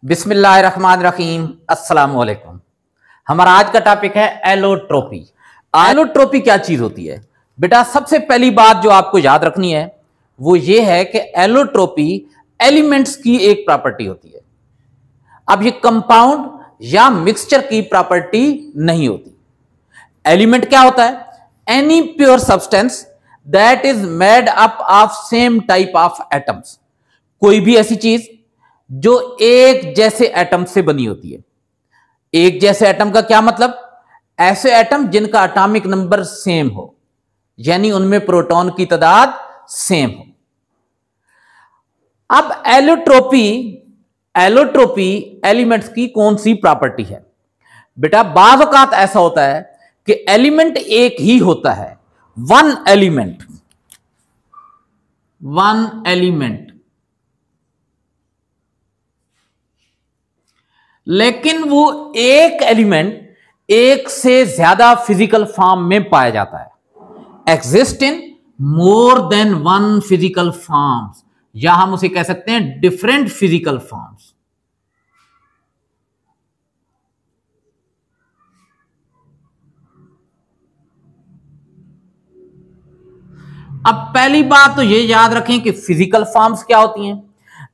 बिस्मिल्लाहिर्रहमानिर्रहीम अस्सलाम वालेकुम। हमारा आज का टॉपिक है एलोट्रोपी। एलोट्रोपी क्या चीज होती है बेटा? सबसे पहली बात जो आपको याद रखनी है वो ये है कि एलोट्रोपी एलिमेंट्स की एक प्रॉपर्टी होती है। अब ये कंपाउंड या मिक्सचर की प्रॉपर्टी नहीं होती। एलिमेंट क्या होता है? Any pure substance that is made up of same type of atoms. कोई भी ऐसी चीज जो एक जैसे एटम से बनी होती है। एक जैसे एटम का क्या मतलब? ऐसे एटम जिनका एटॉमिक नंबर सेम हो, यानी उनमें प्रोटॉन की तादाद सेम हो। अब एलोट्रोपी एलिमेंट्स की कौन सी प्रॉपर्टी है बेटा? बाज़ औक़ात ऐसा होता है कि एलिमेंट एक ही होता है, वन एलिमेंट, लेकिन वो एक एलिमेंट एक से ज्यादा फिजिकल फॉर्म में पाया जाता है। Exist in more than one physical forms, या हम उसे कह सकते हैं डिफरेंट फिजिकल फॉर्म्स। अब पहली बात तो ये याद रखें कि फिजिकल फॉर्म्स क्या होती हैं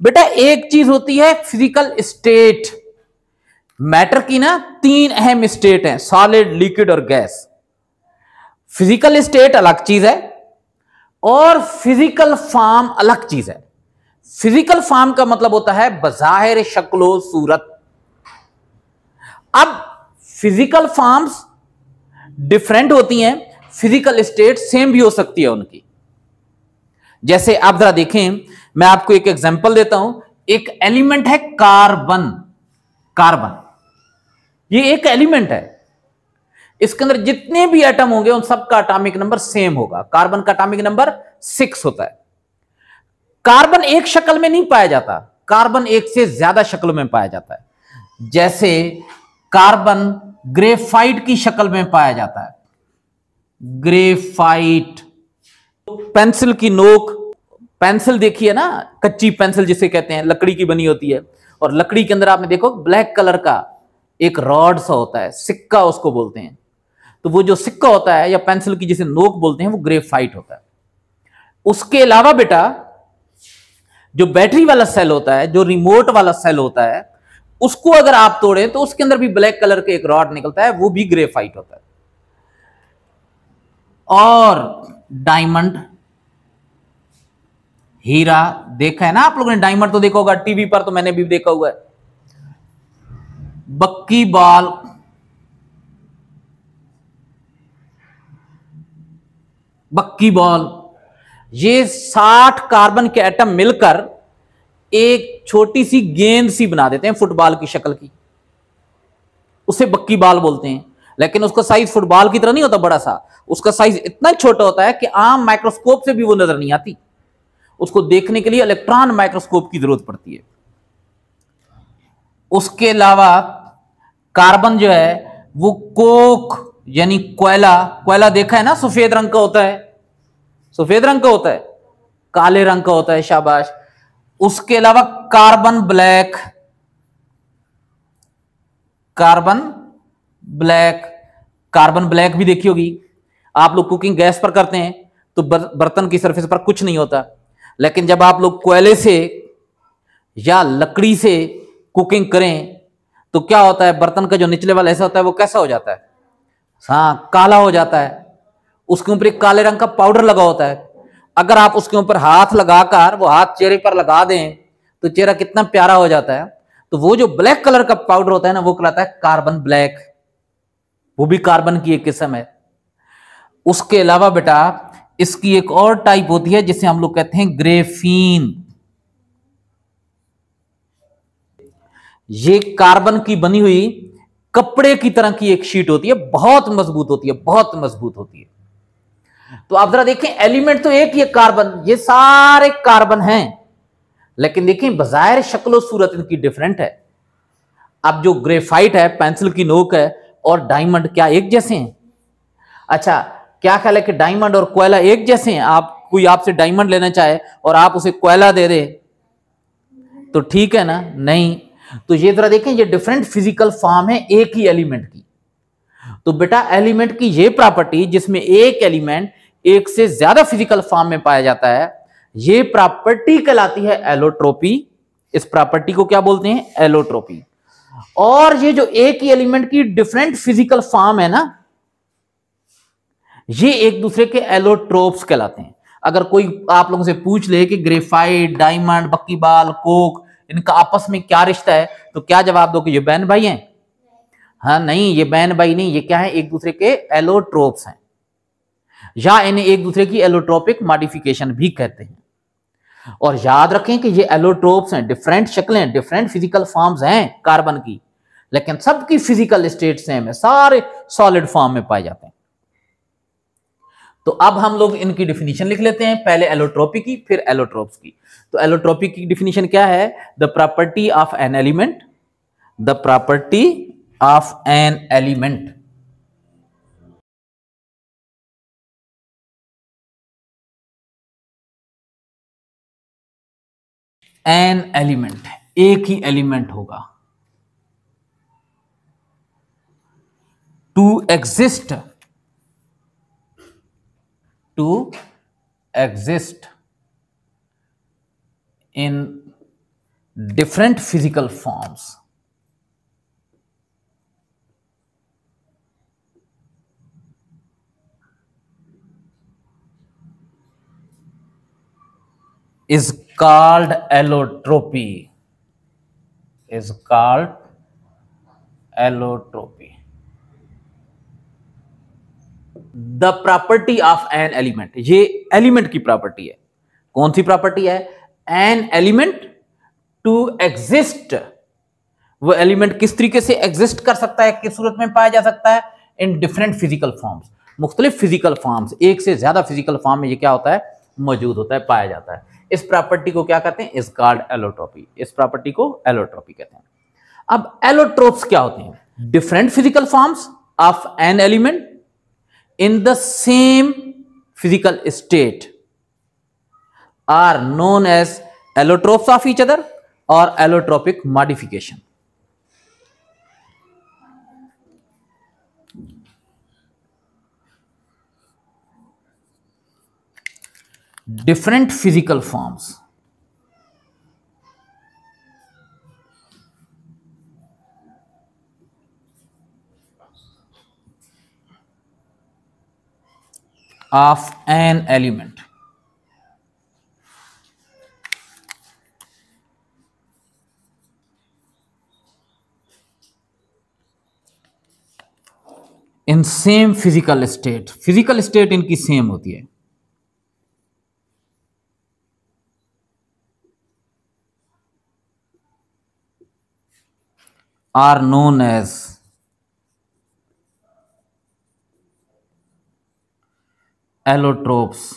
बेटा? एक चीज होती है फिजिकल स्टेट। मैटर की ना तीन अहम स्टेट हैं, सॉलिड, लिक्विड और गैस। फिजिकल स्टेट अलग चीज है और फिजिकल फॉर्म अलग चीज है। फिजिकल फॉर्म का मतलब होता है बज़ाहिर शक्लो सूरत। अब फिजिकल फॉर्म्स डिफरेंट होती हैं, फिजिकल स्टेट सेम भी हो सकती है उनकी। जैसे आप जरा देखें, मैं आपको एक एग्जांपल देता हूं। एक एलिमेंट है कार्बन। ये एक एलिमेंट है, इसके अंदर जितने भी एटम होंगे उन सबका एटॉमिक नंबर सेम होगा। कार्बन का एटॉमिक नंबर 6 होता है। कार्बन एक शक्ल में नहीं पाया जाता, कार्बन एक से ज्यादा शक्ल में पाया जाता है। जैसे कार्बन ग्रेफाइट की शक्ल में पाया जाता है। ग्रेफाइट, पेंसिल की नोक, पेंसिल देखिए ना, कच्ची पेंसिल जिसे कहते हैं, लकड़ी की बनी होती है, और लकड़ी के अंदर आपने देखो ब्लैक कलर का एक रॉड सा होता है, सिक्का उसको बोलते हैं। तो वो जो सिक्का होता है या पेंसिल की जिसे नोक बोलते हैं वो ग्रेफाइट होता है। उसके अलावा बेटा जो बैटरी वाला सेल होता है, जो रिमोट वाला सेल होता है, उसको अगर आप तोड़ें तो उसके अंदर भी ब्लैक कलर के एक रॉड निकलता है, वो भी ग्रेफाइट होता है। और डायमंड, हीरा देखा है ना आप लोगों ने? डायमंड तो देखा होगा टीवी पर, तो मैंने भी देखा हुआ है। बक्की बॉल, ये 60 कार्बन के एटम मिलकर एक छोटी सी गेंद सी बना देते हैं फुटबॉल की शक्ल की, उसे बक्की बॉल बोलते हैं। लेकिन उसका साइज फुटबॉल की तरह नहीं होता बड़ा सा, उसका साइज इतना छोटा होता है कि आम माइक्रोस्कोप से भी वो नजर नहीं आती। उसको देखने के लिए इलेक्ट्रॉन माइक्रोस्कोप की जरूरत पड़ती है। उसके अलावा कार्बन जो है वो कोक यानी कोयला देखा है ना, सफेद रंग का होता है, सफेद रंग का होता है, काले रंग का होता है, शाबाश। उसके अलावा कार्बन ब्लैक भी देखी होगी आप लोग। कुकिंग गैस पर करते हैं तो बर्तन की सरफेस पर कुछ नहीं होता, लेकिन जब आप लोग कोयले से या लकड़ी से कुकिंग करें तो क्या होता है? बर्तन का जो निचले वाला ऐसा होता है वो कैसा हो जाता है? हाँ, काला हो जाता है। उसके ऊपर एक काले रंग का पाउडर लगा होता है। अगर आप उसके ऊपर हाथ लगाकर वो हाथ चेहरे पर लगा दें तो चेहरा कितना प्यारा हो जाता है। तो वो जो ब्लैक कलर का पाउडर होता है ना, वो कहलाता है कार्बन ब्लैक। वो भी कार्बन की एक किस्म है। उसके अलावा बेटा इसकी एक और टाइप होती है जिसे हम लोग कहते हैं ग्रेफीन। ये कार्बन की बनी हुई कपड़े की तरह की एक शीट होती है, बहुत मजबूत होती है। तो आप जरा देखें, एलिमेंट तो एक ही है कार्बन, ये सारे कार्बन हैं, लेकिन देखें बज़ाहिर शक्लो सूरत इनकी डिफरेंट है। अब जो ग्रेफाइट है, पेंसिल की नोक है, और डायमंड क्या एक जैसे हैं? अच्छा, क्या ख्याल है कि डायमंड और कोयला एक जैसे हैं? कोई आपसे डायमंड लेना चाहे और आप उसे कोयला दे दे तो ठीक है ना? नहीं। तो ये जरा देखें, ये डिफरेंट फिजिकल फॉर्म है एक ही एलिमेंट की। तो बेटा एलिमेंट की ये प्रॉपर्टी जिसमें एक एलिमेंट एक से ज्यादा फिजिकल फॉर्म में पाया जाता है, ये प्रॉपर्टी कहलाती है एलोट्रोपी। इस प्रॉपर्टी को क्या बोलते हैं? एलोट्रोपी। और ये जो एक ही एलिमेंट की डिफरेंट फिजिकल फॉर्म है ना, ये एक दूसरे के एलोट्रोप्स कहलाते हैं। अगर कोई आप लोगों से पूछ ले कि ग्रेफाइट, डायमंड, बक्कीबाल, कोक, इनका आपस में क्या रिश्ता है, तो क्या जवाब दो कि ये बहन भाई हैं? हाँ नहीं, ये बहन भाई नहीं, ये क्या है? एक दूसरे के एलोट्रोप्स हैं, या इन्हें एक दूसरे की एलोट्रोपिक मॉडिफिकेशन भी कहते हैं। और याद रखें कि ये एलोट्रोप्स हैं, डिफरेंट शक्लें, डिफरेंट फिजिकल फॉर्म्स हैं कार्बन की, लेकिन सबकी फिजिकल स्टेट सेम है, सारे सॉलिड फॉर्म में पाए जाते हैं। तो अब हम लोग इनकी डिफिनीशन लिख लेते हैं, पहले एलोट्रोपी की फिर एलोट्रोप्स की। तो एलोट्रोपी की डिफिनीशन क्या है? The property of an element, the property of an element an element, एक ही एलिमेंट होगा, to exist in different physical forms is called allotropy, is called allotropy. The property of an element, ये element की property है। कौन सी property है? An element to exist, वो element किस तरीके से एग्जिस्ट कर सकता है, किस सूरत में पाया जा सकता है? इन डिफरेंट फिजिकल फॉर्म्स, मुख्तलिफ फिजिकल फॉर्म्स, एक से ज्यादा फिजिकल फॉर्म में ये क्या होता है? मौजूद होता है, पाया जाता है। इस प्रॉपर्टी को क्या कहते हैं? Is called allotropy. इस प्रॉपर्टी को एलोट्रोपी कहते हैं। अब एलोट्रोप्स क्या होते हैं? Different physical forms of an element in the same physical state are known as allotropes of each other or allotropic modification. Different physical forms of an element in same physical state, physical state इनकी same होती है, are known as allotropes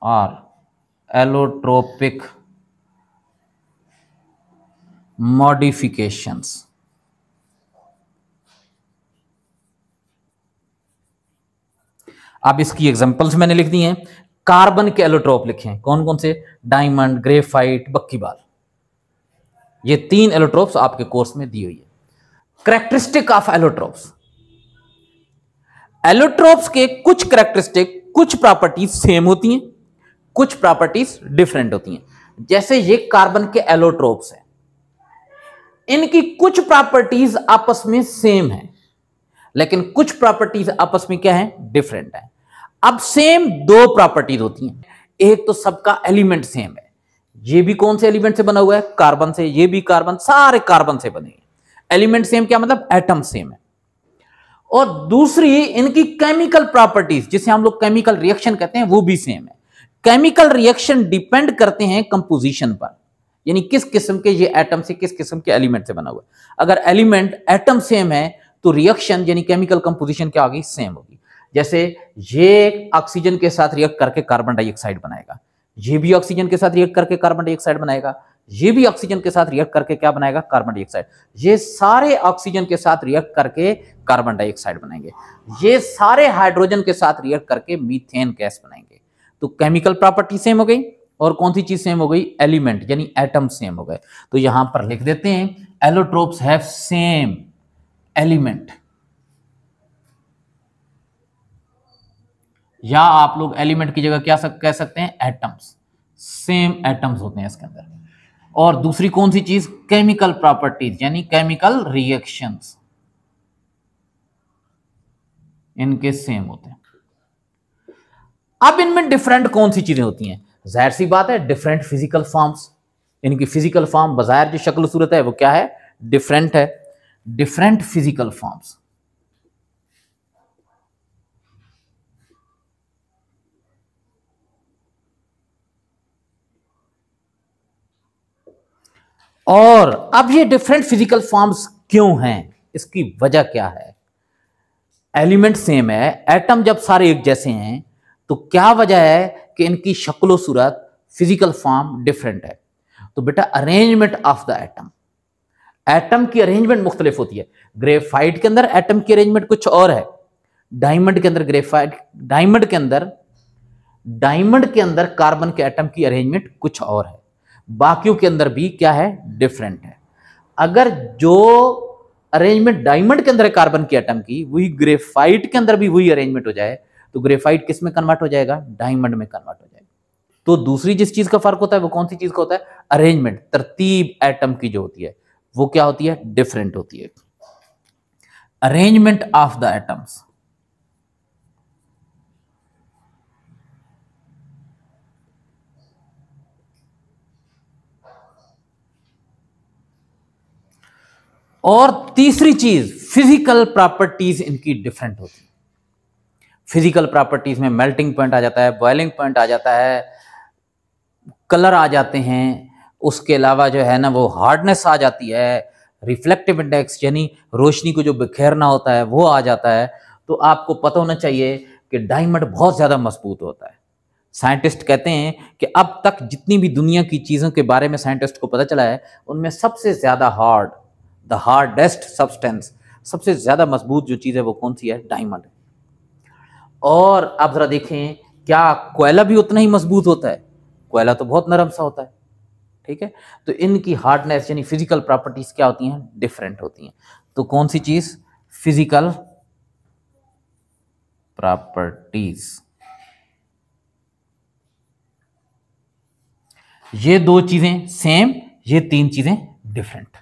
और allotropic modifications. अब इसकी examples मैंने लिख दी हैं। Carbon के एलोट्रोप लिखे हैं, कौन कौन से? Diamond, graphite, buckyball. ये 3 एलोट्रोप्स आपके कोर्स में दी हुई है। कैरेक्टरिस्टिक ऑफ एलोट्रोप्स, एलोट्रोप्स के कुछ कैरेक्टरिस्टिक, कुछ प्रॉपर्टीज सेम होती हैं, कुछ प्रॉपर्टीज डिफरेंट होती हैं। जैसे ये कार्बन के एलोट्रोप्स हैं, इनकी कुछ प्रॉपर्टीज आपस में सेम है, लेकिन कुछ प्रॉपर्टीज आपस में क्या है? डिफरेंट है। अब सेम 2 प्रॉपर्टीज होती हैं। एक तो सबका एलिमेंट सेम है, ये भी कौन से एलिमेंट से बना हुआ है? कार्बन से, ये भी कार्बन, सारे कार्बन से बने हैं। एलिमेंट सेम क्या मतलब? एटम सेम है। और दूसरी इनकी केमिकल प्रॉपर्टीज, जिसे हम लोग केमिकल रिएक्शन कहते हैं, वो भी सेम है। केमिकल रिएक्शन डिपेंड करते हैं कंपोजिशन पर, यानी किस किस्म के ये एटम से, किस किस्म के एलिमेंट से बना हुआ है। अगर एलिमेंट एटम सेम है तो रिएक्शन यानी केमिकल कंपोजिशन क्या होगी? सेम होगी। जैसे ये ऑक्सीजन के साथ रिएक्ट करके कार्बन डाइऑक्साइड बनाएगा, ये भी ऑक्सीजन के साथ रिएक्ट करके कार्बन डाइऑक्साइड बनाएगा, ये भी ऑक्सीजन के साथ रिएक्ट करके क्या बनाएगा? Carbon dioxide. ये सारे ऑक्सीजन के साथ रिएक्ट करके कार्बन डाइऑक्साइड बनाएंगे, ये सारे हाइड्रोजन के साथ रिएक्ट करके मीथेन गैस बनाएंगे। तो केमिकल प्रॉपर्टी सेम हो गई और कौन सी चीज सेम हो गई? एलिमेंट यानी एटम सेम हो गए। तो यहां पर लिख देते हैं एलोट्रोप्स हैव सेम एलिमेंट, या आप लोग एलिमेंट की जगह क्या कह सकते हैं? एटम्स। सेम एटम्स होते हैं इसके अंदर। और दूसरी कौन सी चीज? केमिकल प्रॉपर्टीज यानी केमिकल रिएक्शंस इनके सेम होते हैं। अब इनमें डिफरेंट कौन सी चीजें होती हैं? जाहिर सी बात है डिफरेंट फिजिकल फॉर्म्स। इनकी फिजिकल फॉर्म बाहर जो शक्ल सूरत है वो क्या है? डिफरेंट है। Different physical forms. और अब ये डिफरेंट फिजिकल फॉर्म्स क्यों हैं? इसकी वजह क्या है? एलिमेंट सेम है, एटम जब सारे एक जैसे हैं, तो क्या वजह है कि इनकी शक्ल सूरत फिजिकल फॉर्म डिफरेंट है? तो बेटा arrangement of the atom, atom की अरेंजमेंट मुख्तलिफ होती है। ग्रेफाइट के अंदर एटम की अरेंजमेंट कुछ और है, डायमंड के अंदर डायमंड के अंदर कार्बन के एटम की अरेंजमेंट कुछ और है, बाकियों के अंदर भी क्या है? डिफरेंट है। अगर जो अरेंजमेंट डायमंड के अंदर है कार्बन के एटम की, वही ग्रेफाइट के अंदर भी वही अरेंजमेंट हो जाए, तो ग्रेफाइट किस में कन्वर्ट हो जाएगा? डायमंड में कन्वर्ट हो जाएगा। तो दूसरी जिस चीज का फर्क होता है वो कौन सी चीज का होता है? अरेंजमेंट, तरतीब एटम की जो होती है वो क्या होती है? डिफरेंट होती है। Arrangement of the atoms. और तीसरी चीज फिजिकल प्रॉपर्टीज इनकी डिफरेंट होती है। फिजिकल प्रॉपर्टीज में मेल्टिंग पॉइंट आ जाता है, बॉइलिंग पॉइंट आ जाता है, कलर आ जाते हैं, उसके अलावा जो है ना वो हार्डनेस आ जाती है, रिफ्लेक्टिव इंडेक्स यानी रोशनी को जो बिखेरना होता है वो आ जाता है। तो आपको पता होना चाहिए कि डायमंड बहुत ज़्यादा मजबूत होता है। साइंटिस्ट कहते हैं कि अब तक जितनी भी दुनिया की चीज़ों के बारे में साइंटिस्ट को पता चला है, उनमें सबसे ज़्यादा हार्ड, द हार्डेस्ट सब्सटेंस, सबसे ज़्यादा मजबूत जो चीज़ है वो कौन सी है? डायमंड। और आप ज़रा देखें, क्या कोयला भी उतना ही मजबूत होता है? कोयला तो बहुत नरम सा होता है, ठीक है। तो इनकी हार्डनेस यानी फिजिकल प्रॉपर्टीज क्या होती हैं? डिफरेंट होती हैं। तो कौन सी चीज? Physical properties. ये दो चीजें सेम, ये तीन चीजें डिफरेंट।